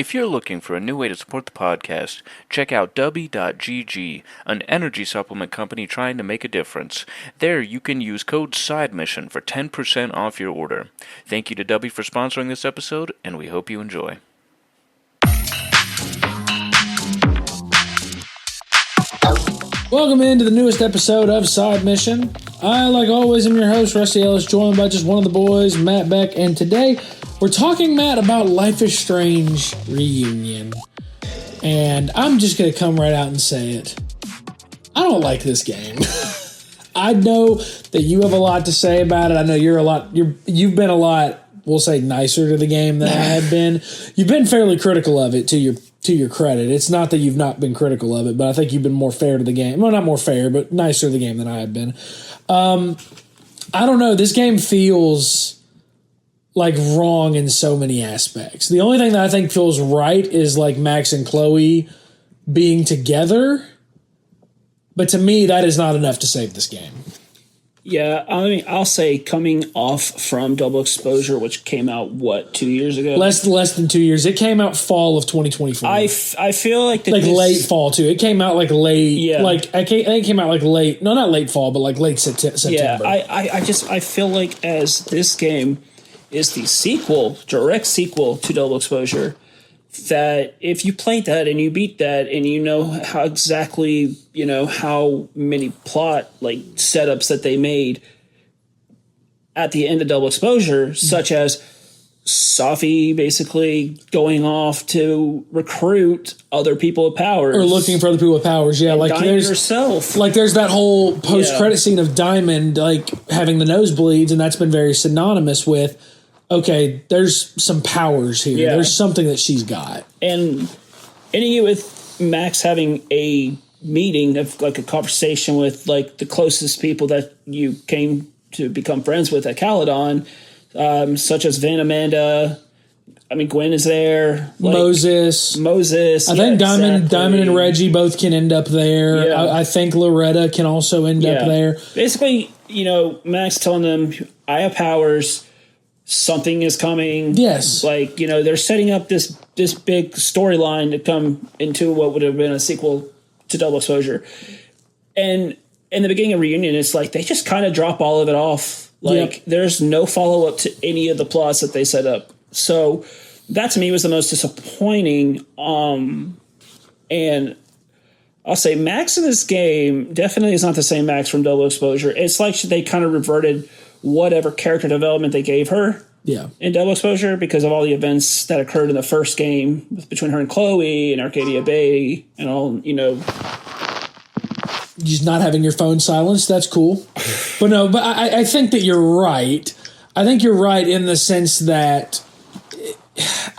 If you're looking for a new way to support the podcast, check out Dubby.gg, an energy supplement company trying to make a difference. There you can use code SIDEMISSION for 10% off your order. Thank you to Dubby for sponsoring this episode, and we hope you enjoy. Welcome into the newest episode of Side Mission. I, like always, am your host, Rusty Ellis, joined by just one of the boys, Matt Beck, and today we're talking, Matt, about Life is Strange Reunion. And I'm just going to come right out and say it. I don't like this game. I know that you have a lot to say about it. I know you've been a lot, we'll say, nicer to the game than I have been. You've been fairly critical of it, to your credit. It's not that you've not been critical of it, but I think you've been more fair to the game. Well, not more fair, but nicer to the game than I have been. I don't know. This game feels like wrong in so many aspects. The only thing that I think feels right is like Max and Chloe being together. But to me, that is not enough to save this game. Yeah, I mean, I'll say coming off from Double Exposure, which came out, 2 years ago? Less than 2 years. It came out fall of 2024. I feel like... late fall, too. It came out late... Yeah. I think it came out late... No, not late fall, but late September. Yeah, I feel like as this game is the direct sequel to Double Exposure, that if you played that and you beat that and you know how exactly, how many plot setups that they made at the end of Double Exposure, such as Safi basically going off to recruit other people with powers. Or looking for other people with powers, yeah. Diamond herself. There's that whole post-credit scene of Diamond having the nosebleeds, and that's been very synonymous with, okay, there's some powers here. Yeah. There's something that she's got. And ending it with Max having a meeting of a conversation with the closest people that you came to become friends with at Caledon, such as Van Amanda. I mean, Gwen is there. Moses. I think Diamond and Reggie both can end up there. Yeah. I think Loretta can also end up there. Basically, Max telling them, I have powers. Something is coming. Yes. They're setting up this big storyline to come into what would have been a sequel to Double Exposure. And in the beginning of Reunion, it's they just kind of drop all of it off. There's no follow-up to any of the plots that they set up. So that to me was the most disappointing. And I'll say Max in this game definitely is not the same Max from Double Exposure. It's like they kind of reverted whatever character development they gave her in Double Exposure because of all the events that occurred in the first game between her and Chloe and Arcadia Bay and all, Just not having your phone silenced, that's cool. But I think that you're right. I think you're right in the sense that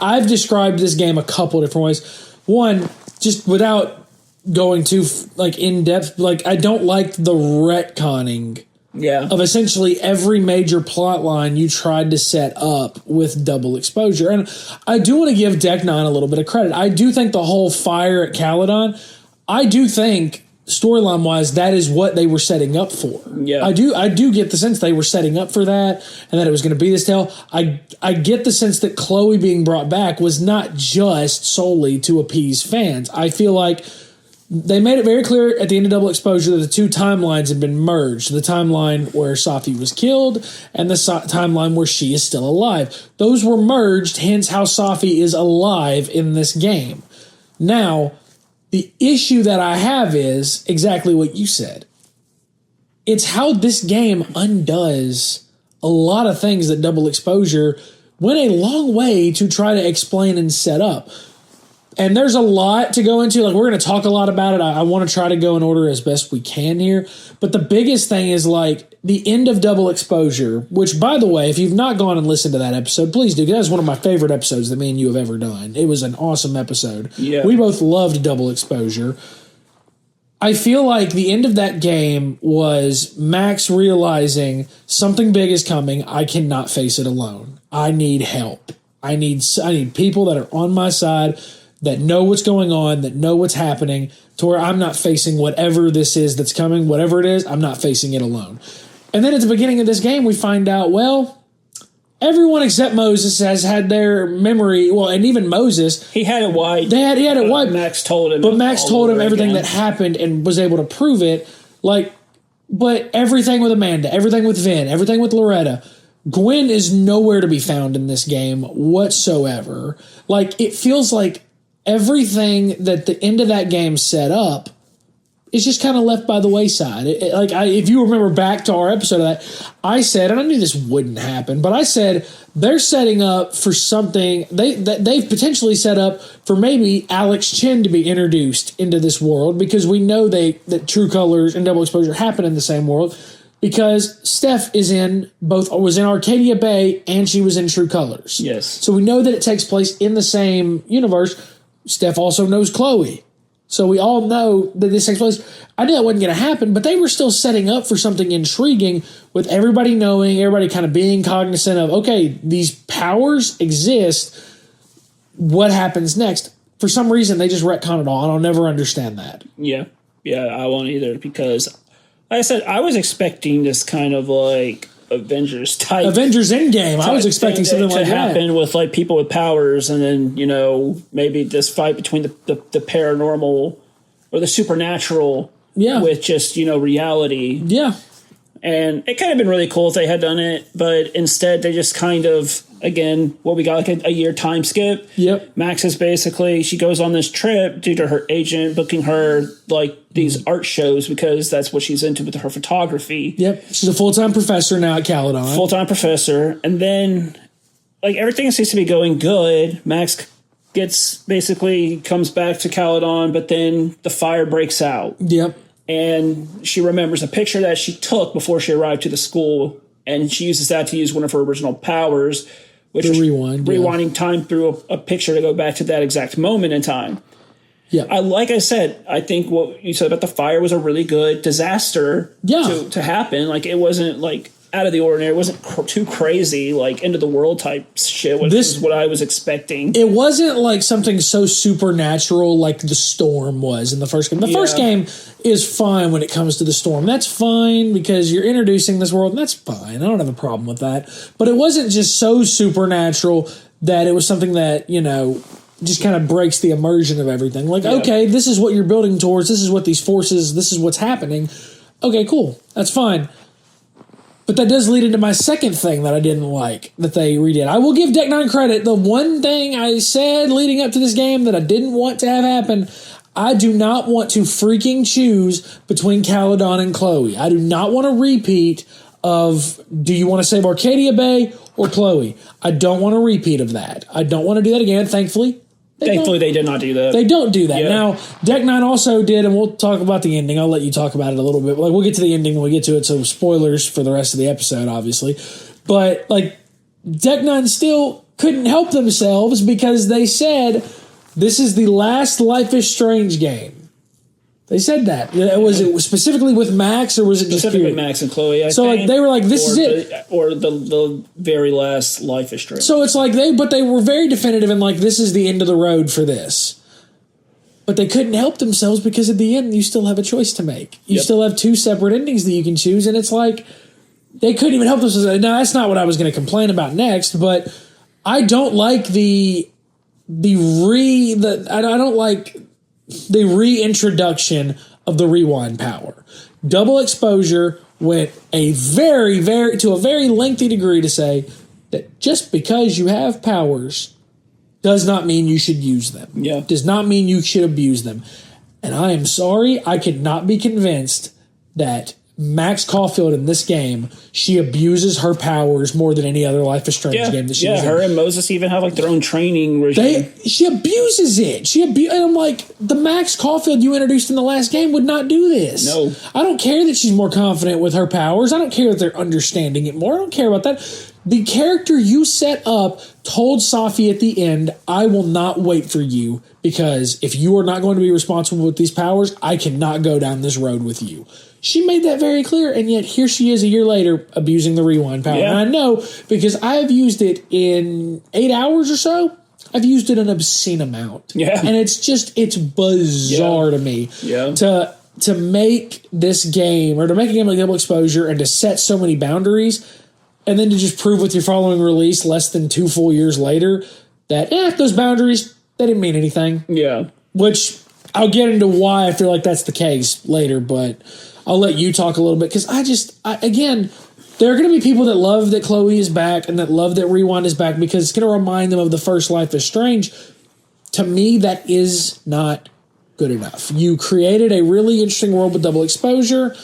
I've described this game a couple different ways. One, just without going too in depth, I don't like the retconning of essentially every major plot line you tried to set up with Double Exposure. And I do want to give Deck 9 a little bit of credit. I do think the whole fire at Caledon, I do think storyline-wise that is what they were setting up for. Yeah. I do get the sense they were setting up for that and that it was going to be this tale. I get the sense that Chloe being brought back was not just solely to appease fans. I feel like they made it very clear at the end of Double Exposure that the two timelines had been merged. The timeline where Safi was killed and the timeline where she is still alive. Those were merged, hence how Safi is alive in this game. Now, the issue that I have is exactly what you said. It's how this game undoes a lot of things that Double Exposure went a long way to try to explain and set up. And there's a lot to go into. We're going to talk a lot about it. I want to try to go in order as best we can here. But the biggest thing is the end of Double Exposure, which, by the way, if you've not gone and listened to that episode, please do. That is one of my favorite episodes that me and you have ever done. It was an awesome episode. Yeah. We both loved Double Exposure. I feel like the end of that game was Max realizing something big is coming. I cannot face it alone. I need help. I need people that are on my side, that know what's going on, that know what's happening, to where I'm not facing whatever this is that's coming, whatever it is, I'm not facing it alone. And then at the beginning of this game, we find out, everyone except Moses has had their memory. Well, and even Moses, he had it wiped. He had it wiped. Max told him, but Max told him everything again. that happened and was able to prove it. Like, but everything with Amanda, everything with Vin, everything with Loretta, Gwen is nowhere to be found in this game whatsoever. Like, it feels like everything that the end of that game set up is just kind of left by the wayside. If you remember back to our episode of that, I said, and I knew this wouldn't happen, but I said they're setting up for something. They've potentially set up for maybe Alex Chen to be introduced into this world, because we know that True Colors and Double Exposure happen in the same world, because Steph was in Arcadia Bay and she was in True Colors. Yes. So we know that it takes place in the same universe. Steph also knows Chloe. So we all know that this takes place. I knew that wasn't going to happen, but they were still setting up for something intriguing, with everybody knowing, everybody kind of being cognizant of, okay, these powers exist. What happens next? For some reason, they just retcon it all, and I'll never understand that. Yeah, I won't either, because, like I said, I was expecting this kind of like Avengers Endgame. I was expecting something like that to happen with like people with powers, and then maybe this fight between the paranormal or the supernatural, with just reality. Yeah, and it kind of been really cool if they had done it, but instead they just kind of, again, what we got, like a year time skip. Yep. Max is basically, she goes on this trip due to her agent booking her like these art shows, because that's what she's into with her photography. Yep. She's a full-time professor now at Caledon. Full-time professor. And then like everything seems to be going good. Max comes back to Caledon, but then the fire breaks out. Yep. And she remembers a picture that she took before she arrived to the school, and she uses that to use one of her original powers, which is rewinding time through a picture to go back to that exact moment in time. Yeah, I said, I think what you said about the fire was a really good disaster to happen. Like, it wasn't like out of the ordinary. It wasn't too crazy, like end of the world type shit. This is what I was expecting. It wasn't like something so supernatural like the storm was in the first game. The first game is fine when it comes to the storm. That's fine because you're introducing this world, and that's fine. I don't have a problem with that. But it wasn't just so supernatural that it was something that, just kind of breaks the immersion of everything. Like, okay, this is what you're building towards. This is what these forces, this is what's happening. Okay, cool. That's fine. But that does lead into my second thing that I didn't like that they redid. I will give Deck 9 credit. The one thing I said leading up to this game that I didn't want to have happen, I do not want to freaking choose between Caledon and Chloe. I do not want a repeat of, do you want to save Arcadia Bay or Chloe? I don't want a repeat of that. I don't want to do that again, thankfully. They did not do that. They don't do that. Yeah. Now, Deck 9 also did, and we'll talk about the ending. I'll let you talk about it a little bit. Like, we'll get to the ending when we get to it, so spoilers for the rest of the episode, obviously. But, like, Deck 9 still couldn't help themselves because they said, this is the last Life is Strange game. They said that. Was it specifically with Max, or was it just specifically Max and Chloe? I think. Like, they were like, this is it. Or the very last Life is Strange. So it's like but they were very definitive and like, this is the end of the road for this. But they couldn't help themselves because at the end, you still have a choice to make. You still have two separate endings that you can choose, and it's like, they couldn't even help themselves. Now, that's not what I was going to complain about next, but I don't like I don't like the reintroduction of the rewind power. Double Exposure went to a very lengthy degree to say that just because you have powers does not mean you should use them. Yeah. Does not mean you should abuse them. And I am sorry, I could not be convinced that Max Caulfield in this game, she abuses her powers more than any other Life is Strange game that she was in. Her and Moses even have like their own training regime. She abuses it. And I'm like, the Max Caulfield you introduced in the last game would not do this. No. I don't care that she's more confident with her powers. I don't care that they're understanding it more. I don't care about that. The character you set up told Safi at the end, I will not wait for you, because if you are not going to be responsible with these powers, I cannot go down this road with you. She made that very clear, and yet here she is a year later abusing the rewind power. Yeah. And I know because I have used it in 8 hours or so. I've used it an obscene amount. Yeah. And it's bizarre to me. Yeah. To make this game, or to make a game like Double Exposure and to set so many boundaries, and then to just prove with your following release less than 2 full years later that those boundaries, they didn't mean anything. Yeah. Which I'll get into why I feel like that's the case later, but I'll let you talk a little bit because again, there are going to be people that love that Chloe is back and that love that Rewind is back because it's going to remind them of the first Life is Strange. To me, that is not good enough. You created a really interesting world with double exposure.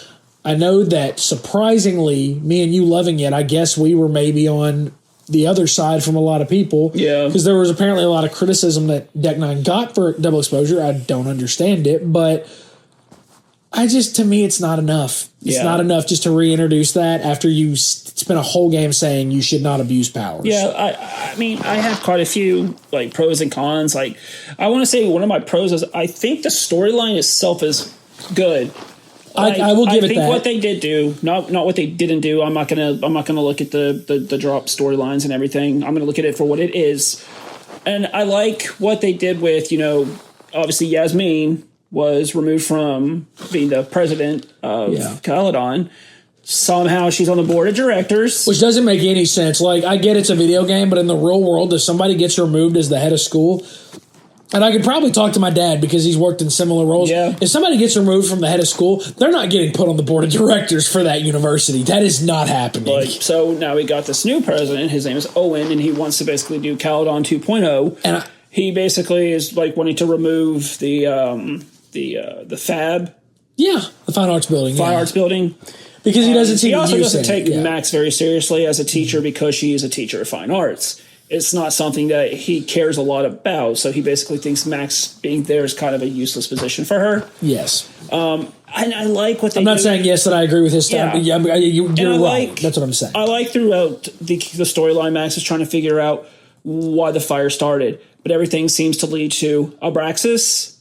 I know that surprisingly, me and you loving it, I guess we were maybe on the other side from a lot of people. Yeah. Because there was apparently a lot of criticism that Deck 9 got for double exposure. I don't understand it, but to me, it's not enough. It's not enough just to reintroduce that after you spent a whole game saying you should not abuse powers. Yeah, I mean, I have quite a few like pros and cons. Like, I want to say one of my pros is I think the storyline itself is good. Like, I will give it that. I think what they did do, not what they didn't do. I'm not gonna look at the drop storylines and everything. I'm gonna look at it for what it is, and I like what they did with obviously Yasmin was removed from being the president of Caledon. Somehow she's on the board of directors. Which doesn't make any sense. Like, I get it's a video game, but in the real world, if somebody gets removed as the head of school, and I could probably talk to my dad because he's worked in similar roles. Yeah. If somebody gets removed from the head of school, they're not getting put on the board of directors for that university. That is not happening. So now we got this new president. His name is Owen, and he wants to basically do Caledon 2.0. And he basically is like wanting to remove the Fab. Yeah, the Fine Arts Building. Fine Arts Building. Because he doesn't see. He also doesn't take Max very seriously as a teacher because she is a teacher of fine arts. It's not something that he cares a lot about. So he basically thinks Max being there is kind of a useless position for her. Yes. And I like what they I'm not saying yes that I agree with his style. Yeah. You're right. That's what I'm saying. I like throughout the storyline, Max is trying to figure out why the fire started. But everything seems to lead to Abraxas.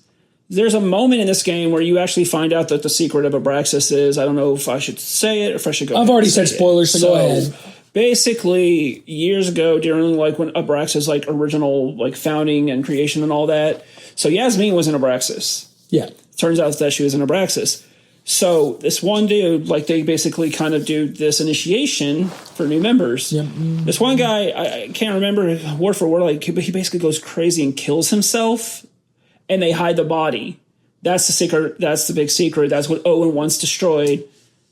There's a moment in this game where you actually find out that the secret of Abraxas is, I don't know if I should say it or if I should go. I've already said spoilers, so go ahead. Basically, years ago, during like when Abraxas like original like founding and creation and all that, so Yasmin was in Abraxas. Yeah, turns out that she was in Abraxas. So this one dude, like they basically kind of do this initiation for new members. Yep. This one guy, I can't remember word for word, like he basically goes crazy and kills himself, and they hide the body. That's the secret. That's the big secret. That's what Owen wants destroyed.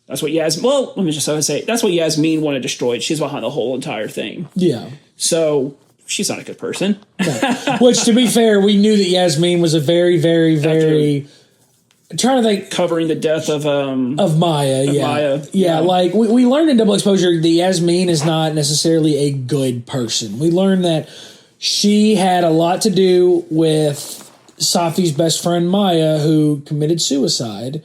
That's what Yasmin. Well, let me just say that's what Yasmin wanted destroyed. She's behind the whole entire thing. Yeah. So she's not a good person. No. Which, to be fair, we knew that Yasmin was a very, very, very. I'm trying to think. Covering the death of Maya. Yeah. Like we learned in Double Exposure that Yasmin is not necessarily a good person. We learned that she had a lot to do with Safi's best friend Maya, who committed suicide.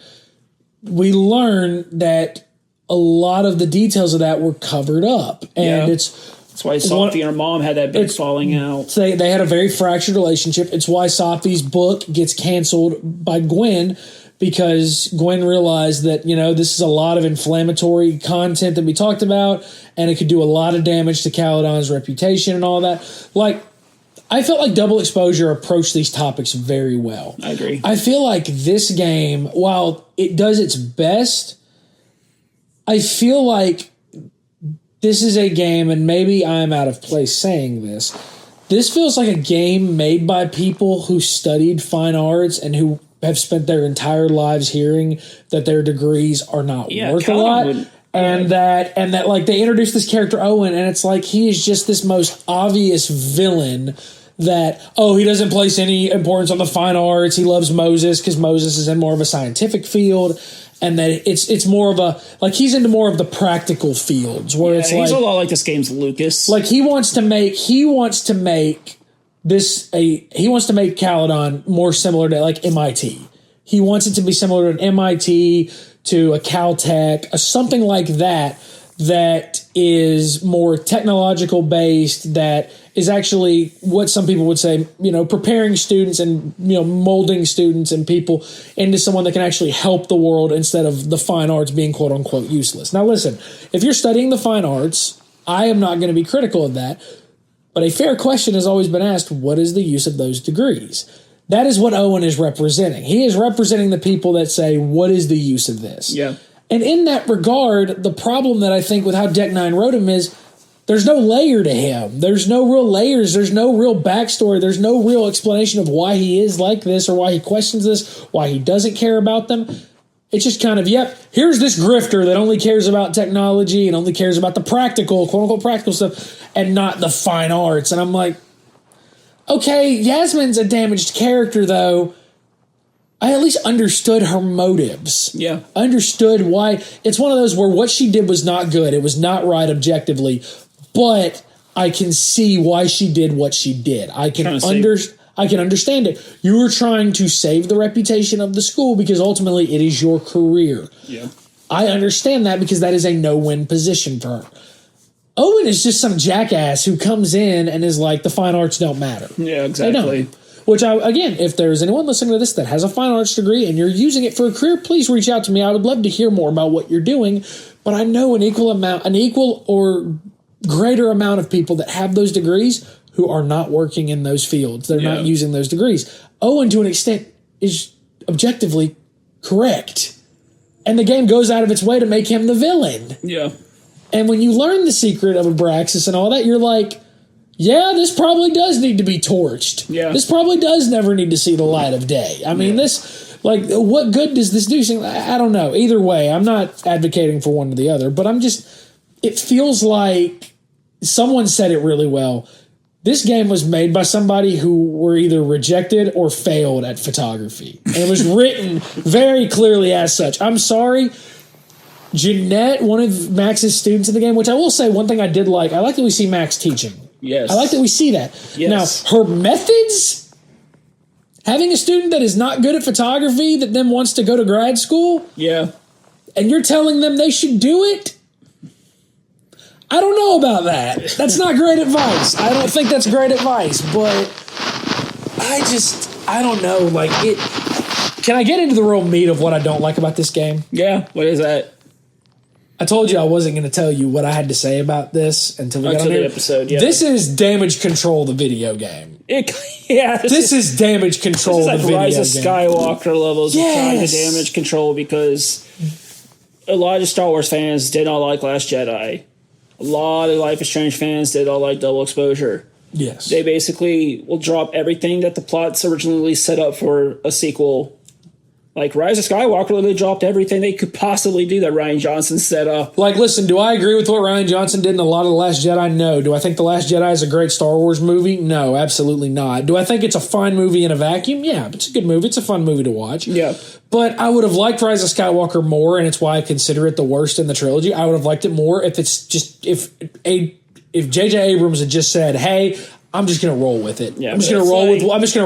We learn that a lot of the details of that were covered up. And that's why Safi and her mom had that big falling out. They had a very fractured relationship. It's why Safi's book gets canceled by Gwen, because Gwen realized that, this is a lot of inflammatory content that we talked about, and it could do a lot of damage to Caledon's reputation and all that. Like, I felt like Double Exposure approached these topics very well. I agree. I feel like this game, while it does its best, I feel like this is a game, and maybe I'm out of place saying this, this feels like a game made by people who studied fine arts and who have spent their entire lives hearing that their degrees are not worth a lot. And that like they introduced this character Owen, and it's like he is just this most obvious villain that, he doesn't place any importance on the fine arts. He loves Moses because Moses is in more of a scientific field, and that it's more of a, like, he's into more of the practical fields where it's he's like, a lot like this game's Lucas. Like he wants to make Caledon more similar to like MIT. He wants it to be similar to an MIT, to a Caltech, something like that is more technological based, that is actually what some people would say, preparing students and, molding students and people into someone that can actually help the world instead of the fine arts being quote unquote useless. Now listen, if you're studying the fine arts, I am not going to be critical of that, but a fair question has always been asked, what is the use of those degrees? That is what Owen is representing. He is representing the people that say, what is the use of this? Yeah. And in that regard, the problem that I think with how Deck 9 wrote him is there's no layer to him. There's no real layers. There's no real backstory. There's no real explanation of why he is like this or why he questions this, why he doesn't care about them. It's just kind of, yep, here's this grifter that only cares about technology and only cares about the practical, quote-unquote practical stuff, and not the fine arts. And I'm like, okay, Yasmin's a damaged character, though. I at least understood her motives. Yeah. Understood why. It's one of those where what she did was not good. It was not right objectively. But I can see why she did what she did. I can understand it. You were trying to save the reputation of the school because ultimately it is your career. Yeah. I understand that because that is a no-win position for her. Owen is just some jackass who comes in and is like, the fine arts don't matter. Yeah, exactly. Which, again, if there's anyone listening to this that has a fine arts degree and you're using it for a career, please reach out to me. I would love to hear more about what you're doing. But I know an equal or greater amount of people that have those degrees who are not working in those fields. They're not using those degrees. Owen, to an extent, is objectively correct. And the game goes out of its way to make him the villain. Yeah. And when you learn the secret of Abraxas and all that, you're like, yeah, this probably does need to be torched. Yeah. This probably does never need to see the light of day. I mean, what good does this do? I don't know. Either way, I'm not advocating for one or the other, but it feels like someone said it really well. This game was made by somebody who were either rejected or failed at photography. And it was written very clearly as such. I'm sorry. Jeanette, one of Max's students in the game, which I will say one thing I did like, I like that we see Max teaching. Yes. I like that we see that. Yes. Now, her methods, having a student that is not good at photography that then wants to go to grad school, yeah, and you're telling them they should do it, I don't know about that. That's not great advice. I don't think that's great advice, but I don't know. Like, can I get into the real meat of what I don't like about this game? Yeah, what is that? I told you I wasn't going to tell you what I had to say about this until we got on the here. episode. Yeah, this is Damage Control, the video game. This is Damage Control, the video game. Rise of Skywalker levels of trying to damage control because a lot of Star Wars fans did not like Last Jedi. A lot of Life is Strange fans did not like Double Exposure. Yes, they basically will drop everything that the plots originally set up for a sequel. Like Rise of Skywalker, they dropped everything they could possibly do that Rian Johnson set up. Like, listen, do I agree with what Rian Johnson did in a lot of The Last Jedi? No. Do I think The Last Jedi is a great Star Wars movie? No, absolutely not. Do I think it's a fine movie in a vacuum? Yeah, it's a good movie. It's a fun movie to watch. Yeah. But I would have liked Rise of Skywalker more, and it's why I consider it the worst in the trilogy. I would have liked it more if J.J. Abrams had just said, hey, I'm just going to roll with it. Yeah, I'm just going to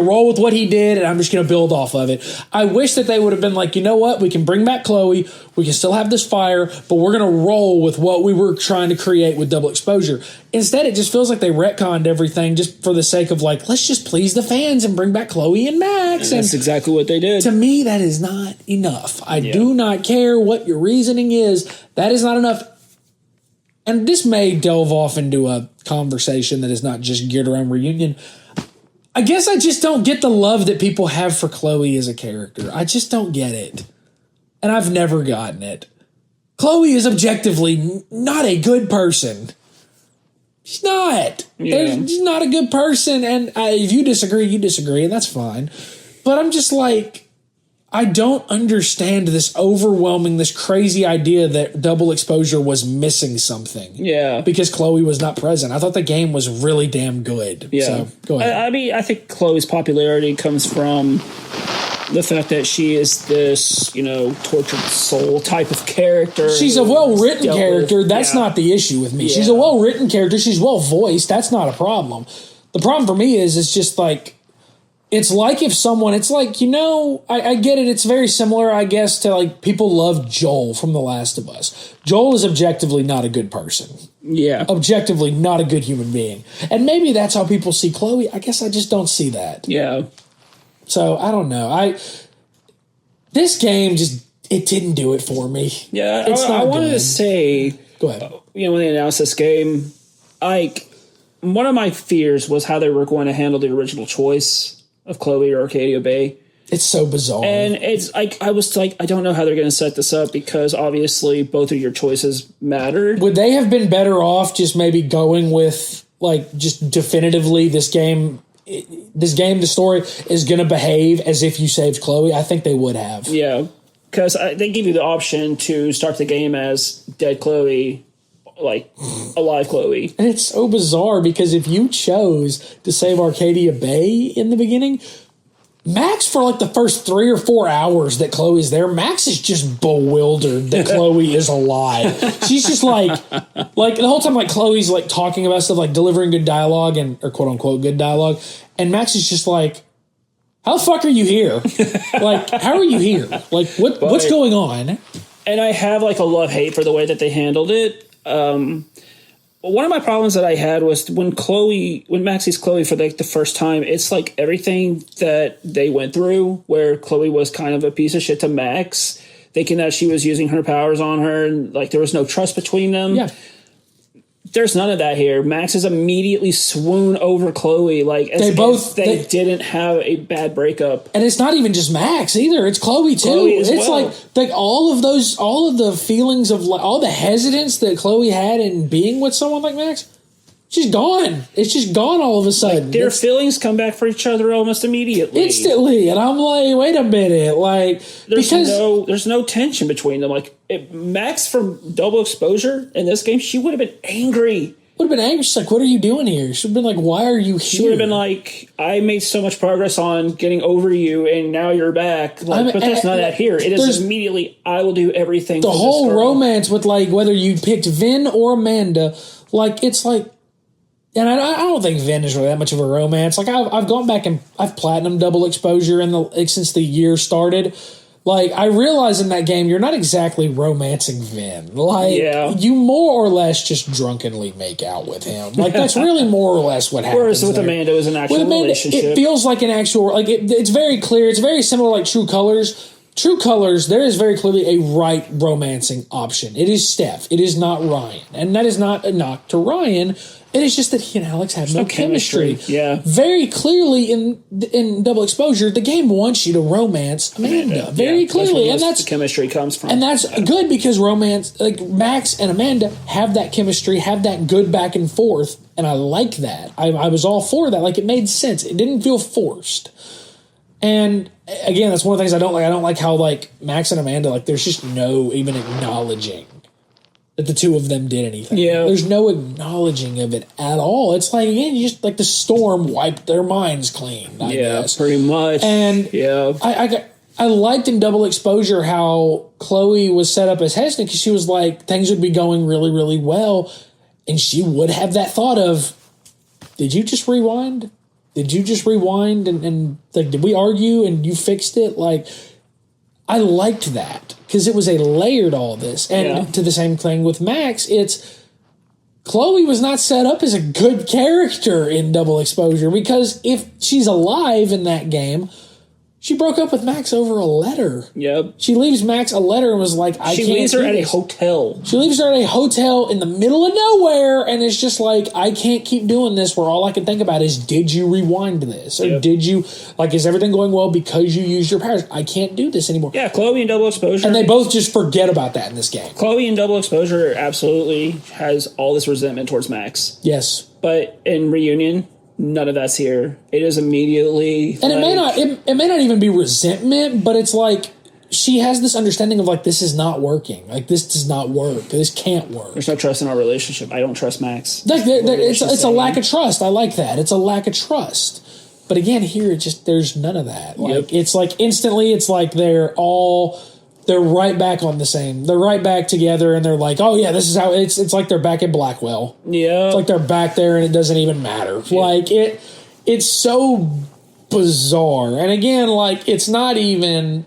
roll with what he did, and I'm just going to build off of it. I wish that they would have been like, you know what? We can bring back Chloe. We can still have this fire, but we're going to roll with what we were trying to create with Double Exposure. Instead, it just feels like they retconned everything just for the sake of like, let's just please the fans and bring back Chloe and Max. And that's exactly what they did. To me, that is not enough. I do not care what your reasoning is. That is not enough. And this may delve off into a conversation that is not just geared around reunion. I guess I just don't get the love that people have for Chloe as a character. I just don't get it. And I've never gotten it. Chloe is objectively not a good person. She's not. Yeah. She's not a good person. And if you disagree, and that's fine. But I'm just like, I don't understand this crazy idea that Double Exposure was missing something. Yeah. Because Chloe was not present. I thought the game was really damn good. Yeah. So, go ahead. I mean, I think Chloe's popularity comes from the fact that she is this, tortured soul type of character. She's a well-written character. That's not the issue with me. Yeah. She's a well-written character. She's well-voiced. That's not a problem. The problem for me is it's just like, it's like I get it. It's very similar, I guess, to like people love Joel from The Last of Us. Joel is objectively not a good person. Yeah. Objectively not a good human being. And maybe that's how people see Chloe. I guess I just don't see that. Yeah. So I don't know. This game it didn't do it for me. Yeah. I wanted to say, go ahead. When they announced this game, one of my fears was how they were going to handle the original choice of Chloe or Arcadia Bay. It's so bizarre. And it's like, I was like, I don't know how they're going to set this up because obviously both of your choices mattered. Would they have been better off just maybe going with, like, just definitively the story is going to behave as if you saved Chloe? I think they would have. Yeah, because they give you the option to start the game as dead Chloe, like alive Chloe. And it's so bizarre because if you chose to save Arcadia Bay in the beginning, Max, for like the first 3 or 4 hours that Chloe's there, Max is just bewildered that Chloe is alive. She's just like the whole time, like Chloe's like talking about stuff, like delivering good dialogue or quote unquote good dialogue. And Max is just like, how the fuck are you here? Like, how are you here? Like, what's going on? And I have like a love-hate for the way that they handled it. One of my problems that I had was when Max sees Chloe for like the first time, it's like everything that they went through where Chloe was kind of a piece of shit to Max, thinking that she was using her powers on her and like there was no trust between them. Yeah. There's none of that here. Max is immediately swoon over Chloe, like as they didn't have a bad breakup. And it's not even just Max either; it's Chloe too. It's like all of the feelings of like, all the hesitance that Chloe had in being with someone like Max, she's gone. It's just gone all of a sudden. Like their feelings come back for each other almost immediately, instantly. And I'm like, wait a minute, like there's no tension between them. Like Max from Double Exposure in this game, she would have been angry. She's like, what are you doing here? She'd have been like, why are you here? She would have been like, I made so much progress on getting over you, and now you're back. Like, but that's not that here. It is immediately, I will do everything. The whole romance with like whether you picked Vin or Amanda, like it's like. And I don't think Vin is really that much of a romance. Like I've gone back and I've platinum Double Exposure since the year started. Like I realize in that game you're not exactly romancing Vin. Like you more or less just drunkenly make out with him. Like that's really more or less what happens. Whereas with Amanda it was an actual relationship. It feels like an actual like it's very clear. It's very similar like True Colors. True Colors, there is very clearly a right romancing option. It is Steph. It is not Ryan. And that is not a knock to Ryan. It is just that he and Alex have no chemistry. Yeah. Very clearly in Double Exposure, the game wants you to romance Amanda. Very clearly. And that's the chemistry comes from. And that's good because romance, like Max and Amanda have that chemistry, have that good back and forth. And I like that. I was all for that. Like it made sense. It didn't feel forced. And again, that's one of the things I don't like. I don't like how like Max and Amanda, like there's just no even acknowledging that the two of them did anything. Yeah. There's no acknowledging of it at all. It's like, again, you just like the storm wiped their minds clean, I guess. Pretty much. And I liked in Double Exposure how Chloe was set up as hesitant because she was like, things would be going really, really well. And she would have that thought of, did you just rewind? Did you just rewind and like, did we argue and you fixed it? Like, I liked that because it was a layered all this. And to the same thing with Max, it's Chloe was not set up as a good character in Double Exposure because if she's alive in that game, she broke up with Max over a letter. Yep. She leaves Max a letter and was like, I can't. She leaves her at a hotel. She leaves her at a hotel in the middle of nowhere and it's just like, I can't keep doing this where all I can think about is, did you rewind this? Or did you, like, is everything going well because you used your powers? I can't do this anymore. Yeah, Chloe in Double Exposure. And they both just forget about that in this game. Chloe in Double Exposure absolutely has all this resentment towards Max. Yes. But in Reunion, none of that's here. It is immediately, and it may not even be resentment, but it's like she has this understanding of like, this is not working. Like this does not work. This can't work. There's no trust in our relationship. I don't trust Max. Like it's a lack of trust. I like that. It's a lack of trust. But again, here it just there's none of that. Like it's like instantly, it's like they're right back on the same. They're right back together, and they're like, "Oh yeah, this is how it's." It's like they're back at Blackwell. Yeah, it's like they're back there, and it doesn't even matter. Yeah. Like it's so bizarre. And again, like it's not even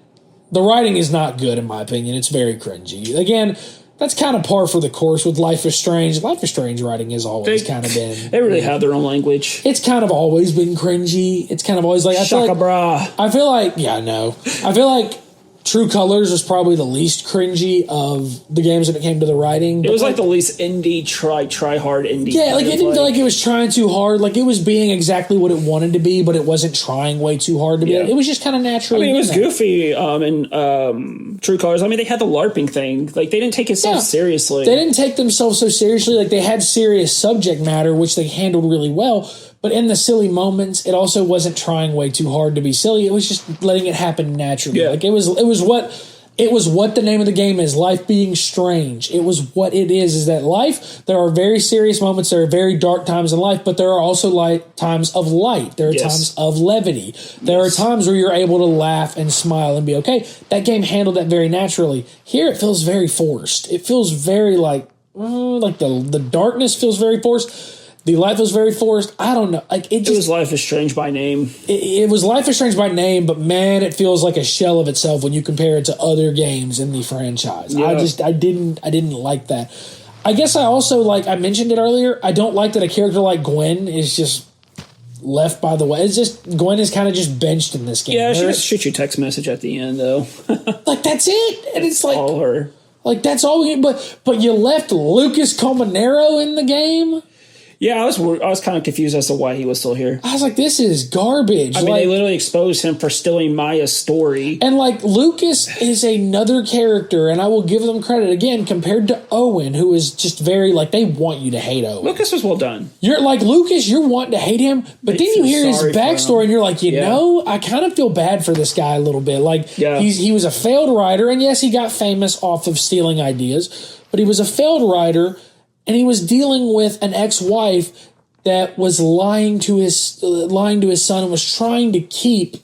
the writing is not good in my opinion. It's very cringy. Again, that's kind of par for the course with Life is Strange. Life is Strange writing has always kind of been. They really have their own language. It's kind of always been cringy. It's kind of always like I feel like True Colors was probably the least cringy of the games when it came to the writing. It was like the least indie, try hard indie. Yeah, like it didn't feel like it was trying too hard. Like it was being exactly what it wanted to be, but it wasn't trying way too hard to be. It was just kind of naturally. I mean, it was goofy in True Colors. I mean, they had the LARPing thing. Like they didn't take itself seriously. They didn't take themselves so seriously. Like they had serious subject matter, which they handled really well. But in the silly moments, it also wasn't trying way too hard to be silly. It was just letting it happen naturally. Yeah. Like it was what the name of the game is, life being strange. It was what it is that life, there are very serious moments, there are very dark times in life, but there are also times of light. There are times of levity. There are times where you're able to laugh and smile and be okay. That game handled that very naturally. Here it feels very forced. It feels very like the darkness feels very forced. The life was very forced. I don't know. Like it was Life is Strange by name. It was Life is Strange by name, but man, it feels like a shell of itself when you compare it to other games in the franchise. Yeah. I didn't like that. I guess I also I mentioned it earlier. I don't like that a character like Gwen is just left by the way. It's just Gwen is kind of just benched in this game. Yeah, she just shoots you a text message at the end though. That's it, and it's all her. That's all we. But you left Lucas Comanero in the game. Yeah, I was kind of confused as to why he was still here. I was like, this is garbage. I mean, they literally exposed him for stealing Maya's story. And Lucas is another character, and I will give them credit again compared to Owen, who is just very they want you to hate Owen. Lucas was well done. You're Lucas, you're wanting to hate him, but then you hear his backstory, and you're like, you know, I kind of feel bad for this guy a little bit. He was a failed writer, and yes, he got famous off of stealing ideas, but he was a failed writer. And he was dealing with an ex-wife that was lying to his son and was trying to keep,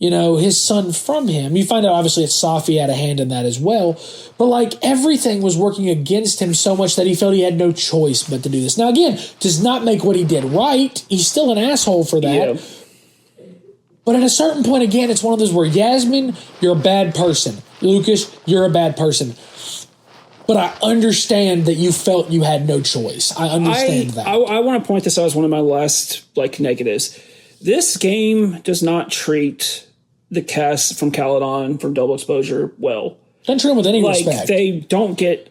his son from him. You find out obviously that Safi had a hand in that as well. But everything was working against him so much that he felt he had no choice but to do this. Now again, does not make what he did right. He's still an asshole for that. Yeah. But at a certain point, again, it's one of those where Yasmin, you're a bad person. Lucas, you're a bad person. But I understand that you felt you had no choice. I understand that. I want to point this out as one of my last negatives. This game does not treat the cast from Caledon from Double Exposure well. Doesn't treat them with any respect. They don't get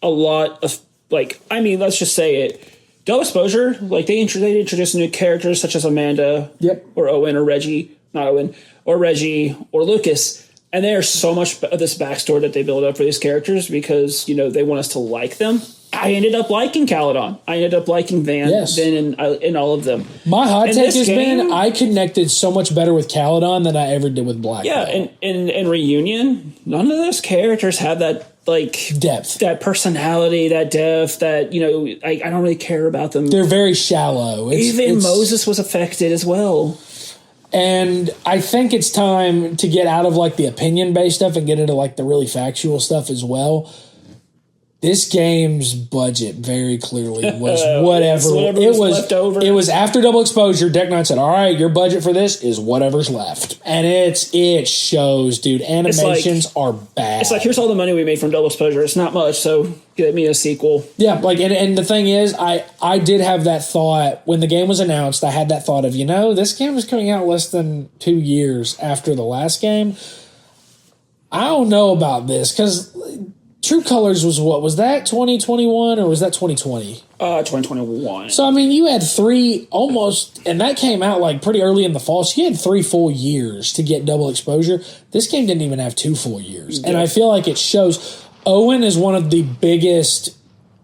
a lot of let's just say it. Double Exposure, they introduce new characters such as Amanda, or Owen or Reggie, not Owen, or Reggie or Lucas. And there's so much of this backstory that they build up for these characters because, they want us to like them. I ended up liking Caledon. I ended up liking Van in all of them. My hot take has been I connected so much better with Caledon than I ever did with Black. Yeah, and in Reunion, none of those characters have that depth, that personality, that depth, that I don't really care about them. They're very shallow. Even Moses was affected as well. And I think it's time to get out of the opinion-based stuff and get into the really factual stuff as well. This game's budget very clearly was whatever. It was left over. It was after Double Exposure. Deck Nine said, "All right, your budget for this is whatever's left," and it shows, dude. Animations are bad. It's here's all the money we made from Double Exposure. It's not much, so get me a sequel. Yeah, and the thing is, I did have that thought when the game was announced. I had that thought of this game was coming out less than 2 years after the last game. I don't know about this because True Colors was that 2021 or was that 2020? 2021. So, you had 3 almost, and that came out pretty early in the fall. So you had 3 full years to get Double Exposure. This game didn't even have 2 full years. Yeah. And I feel like it shows. Owen is one of the biggest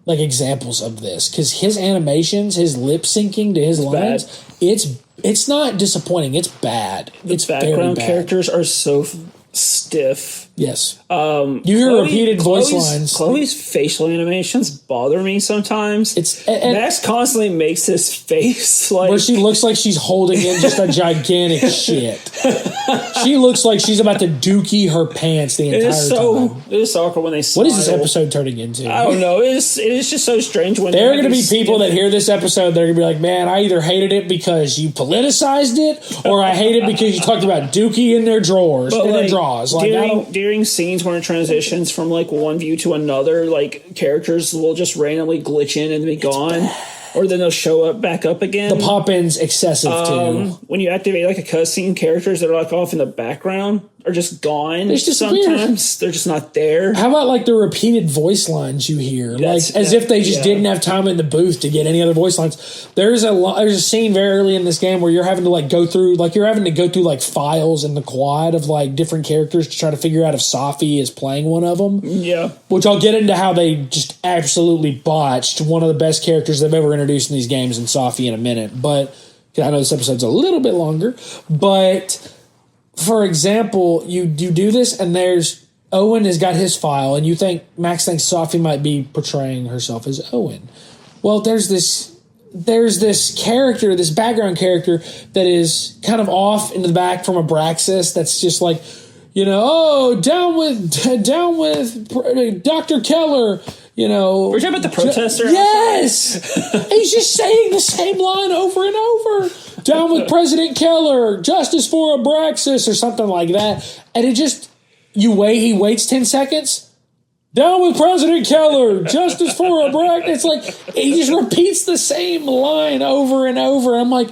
examples of this because his animations, his lip syncing to his lines, it's not disappointing. It's bad. Its background characters are so stiff. Yes. You hear repeated voice lines. Chloe's facial animations bother me sometimes. Max constantly makes his face where she looks like she's holding in just a gigantic shit. She looks like she's about to dookie her pants the entire time. It is so awkward when they smile. What is this episode turning into? I don't know. It is just so strange when there are going to be people that hear this episode that are going to be like, man, I either hated it because you politicized it or I hate it because you talked about dookie in their drawers, their drawers. During scenes where it transitions from one view to another, characters will just randomly glitch in and be gone, or then they'll show up back up again. The pop-in's excessive too. When you activate a cutscene, characters that are off in the background are just gone. They just disappear. Sometimes they're just not there. How about like the repeated voice lines you hear, like as if they just didn't have time in the booth to get any other voice lines? There's a scene very early in this game where you're having to like go through like files in the quad of like different characters to try to figure out if Safi is playing one of them. Yeah, which I'll get into how they just absolutely botched one of the best characters they've ever introduced in these games in Safi in a minute, but. I know this episode's a little bit longer, but for example, you do this and there's Owen has got his file and Max thinks Safi might be portraying herself as Owen. Well, there's this character, this background character that is kind of off into the back from Abraxas that's just like, down with Dr. Keller. We're talking about the protester? Yes! He's just saying the same line over and over. Down with President Keller, justice for Abraxas, or something like that. And he waits 10 seconds. Down with President Keller, justice for Abraxas. It's like, he just repeats the same line over and over. I'm like,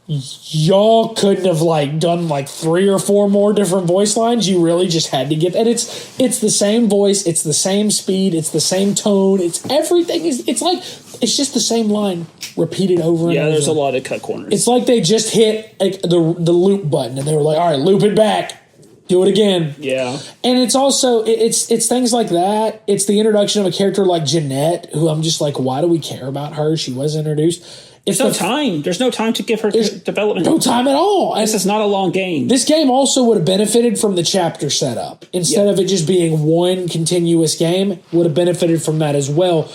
y'all couldn't have like done like 3 or 4 more different voice lines. You really just had to get that. It's the same voice, it's the same speed, it's the same tone, it's everything. It's just the same line repeated over and over. Yeah, there's a lot of cut corners. It's like they just hit like the loop button and they were like, all right, loop it back. Do it again. Yeah. And it's also it's things like that. It's the introduction of a character like Jeanette, who I'm just like, why do we care about her? She was introduced. There's no time. There's no time to give her development. No time at all. This is not a long game. This game also would have benefited from the chapter setup. Instead of it just being one continuous game, would have benefited from that as well.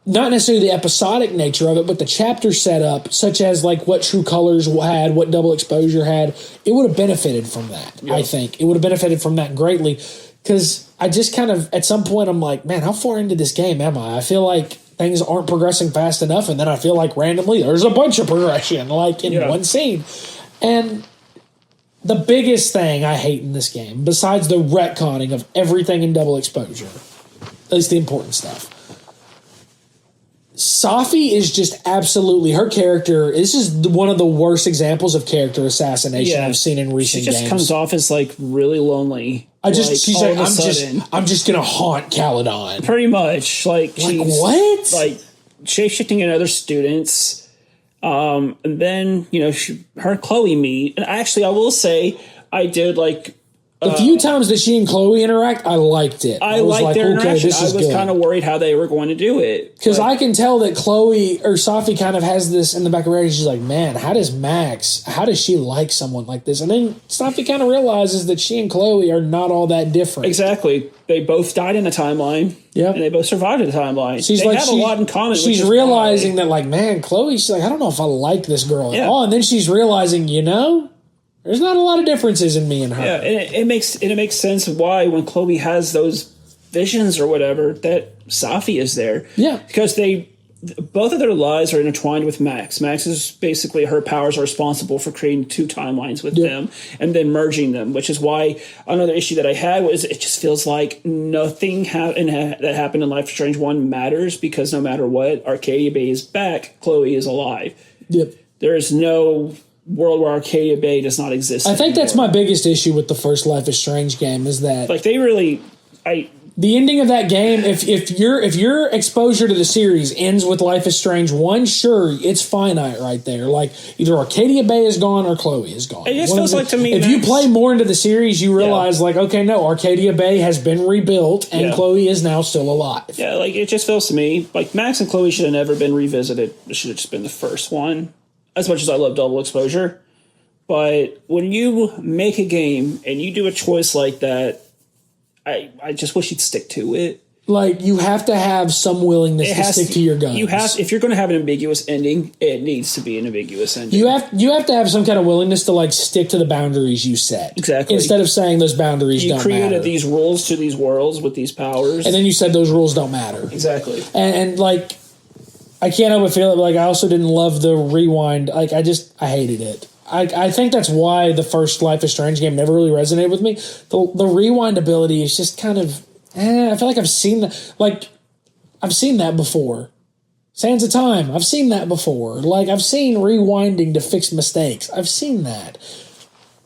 Not necessarily the episodic nature of it, but the chapter setup, such as like what True Colors had, what Double Exposure had, it would have benefited from that, I think. It would have benefited from that greatly. Because I just kind of, at some point, I'm like, man, how far into this game am I? I feel like things aren't progressing fast enough, and then I feel like randomly there's a bunch of progression, like in one scene. And the biggest thing I hate in this game, besides the retconning of everything in Double Exposure, at least the important stuff, Safi is just absolutely, her character, this is one of the worst examples of character assassination I've seen in recent games. She just comes off as like really lonely. She's like, I'm just gonna haunt Caledon. Pretty much, like what? Like shape-shifting in other students, and then her and Chloe meet. And actually, I will say, I did like the few times that she and Chloe interact. I liked it. I liked their interaction. I was kind of worried how they were going to do it because I can tell that Chloe or Safi kind of has this in the back of her head. She's like, man, how does she like someone like this? And then Safi kind of realizes that she and Chloe are not all that different. Exactly. They both died in a timeline. Yeah, and they both survived in a timeline. They have a lot in common. She's realizing that, like, man, Chloe. She's like, I don't know if I like this girl at all. And then she's realizing, there's not a lot of differences in me and her. Yeah, and it makes sense why when Chloe has those visions or whatever that Safi is there. Yeah, because both of their lives are intertwined with Max. Max is basically, her powers are responsible for creating 2 timelines with them and then merging them, which is why another issue that I had was it just feels like nothing that happened in Life is Strange 1 matters, because no matter what, Arcadia Bay is back, Chloe is alive. Yep. There is no world where Arcadia Bay does not exist I think that's my biggest issue with the first Life is Strange game, is that like they really the ending of that game, if your exposure to the series ends with Life is Strange 1, sure, it's finite right there. Like, either Arcadia Bay is gone or Chloe is gone. It just feels like to me, if you play more into the series, you realize, like, okay, no, Arcadia Bay has been rebuilt and Chloe is now still alive. Yeah, like, it just feels to me like Max and Chloe should have never been revisited. It should have just been the first one, as much as I love Double Exposure. But when you make a game and you do a choice like that, I just wish you'd stick to it. Like, you have to have some willingness to stick to your guns. If you're going to have an ambiguous ending, it needs to be an ambiguous ending. You have to have some kind of willingness to, like, stick to the boundaries you set. Exactly. Instead of saying those boundaries don't matter. You created these rules to these worlds with these powers. And then you said those rules don't matter. Exactly. And like, I can't help but feel it, but, like, I also didn't love the rewind. Like, I hated it. I think that's why the first Life is Strange game never really resonated with me. The rewind ability is just kind of, I feel like I've seen that before. Sands of Time, I've seen that before. Like, I've seen rewinding to fix mistakes. I've seen that.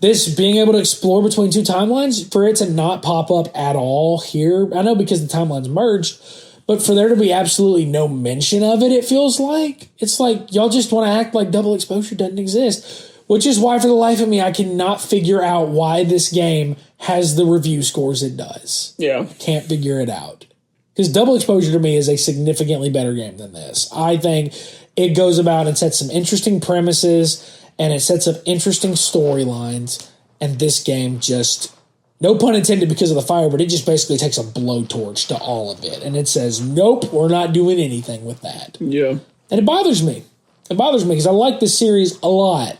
this being able to explore between two timelines, for it to not pop up at all here, I know because the timelines merged, but for there to be absolutely no mention of it, it feels like. It's like y'all just want to act like double exposure doesn't exist, which is why for the life of me, I cannot figure out why this game has the review scores it does. Yeah. Can't figure it out. Because double exposure to me is a significantly better game than this. I think it goes about and sets some interesting premises and it sets up interesting storylines. And this game just, no pun intended because of the fire, but it just basically takes a blowtorch to all of it. And it says, nope, we're not doing anything with that. Yeah. And it bothers me. It bothers me because I like this series a lot.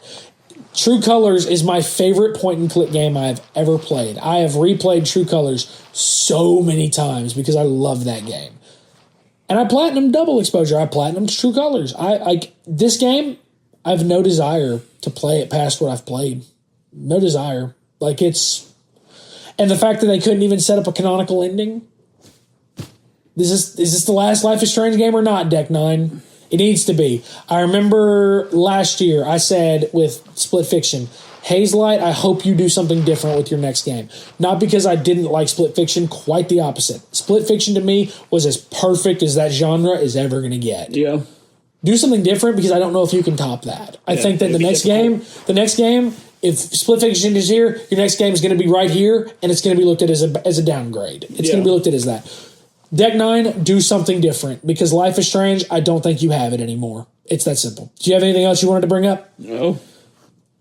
True Colors is my favorite point-and-click game I've ever played. I have replayed True Colors so many times because I love that game. And I platinum double exposure. I platinum True Colors. This game, I have no desire to play it past what I've played. No desire. Like, it's... And the fact that they couldn't even set up a canonical ending. Is this the last Life is Strange game or not, Deck 9? It needs to be. I remember last year I said with Split Fiction, Hazelight, I hope you do something different with your next game. Not because I didn't like Split Fiction, quite the opposite. Split Fiction to me was as perfect as that genre is ever going to get. Yeah. Do something different because I don't know if you can top that. I think that the next game, if Split Fiction is here, your next game is going to be right here, and it's going to be looked at as a downgrade. It's going to be looked at as that. Deck 9, do something different because Life is Strange, I don't think you have it anymore. It's that simple. Do you have anything else you wanted to bring up? No.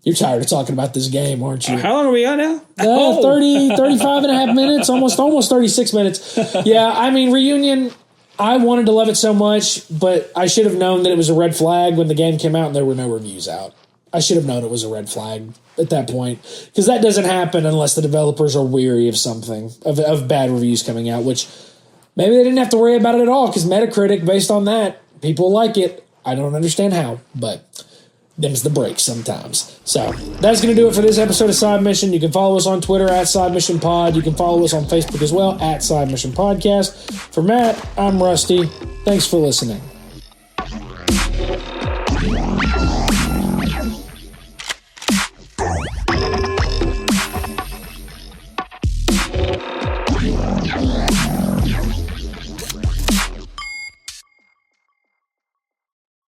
You're tired of talking about this game, aren't you? How long are we on now? 35 and a half minutes, almost 36 minutes. Yeah, I mean, Reunion, I wanted to love it so much, but I should have known that it was a red flag when the game came out and there were no reviews out. I should have known it was a red flag at that point because that doesn't happen unless the developers are weary of something, of bad reviews coming out, which... Maybe they didn't have to worry about it at all because Metacritic, based on that, people like it. I don't understand how, but them's the breaks sometimes. So that's going to do it for this episode of Side Mission. You can follow us on Twitter at Side Mission Pod. You can follow us on Facebook as well at Side Mission Podcast. For Matt, I'm Rusty. Thanks for listening.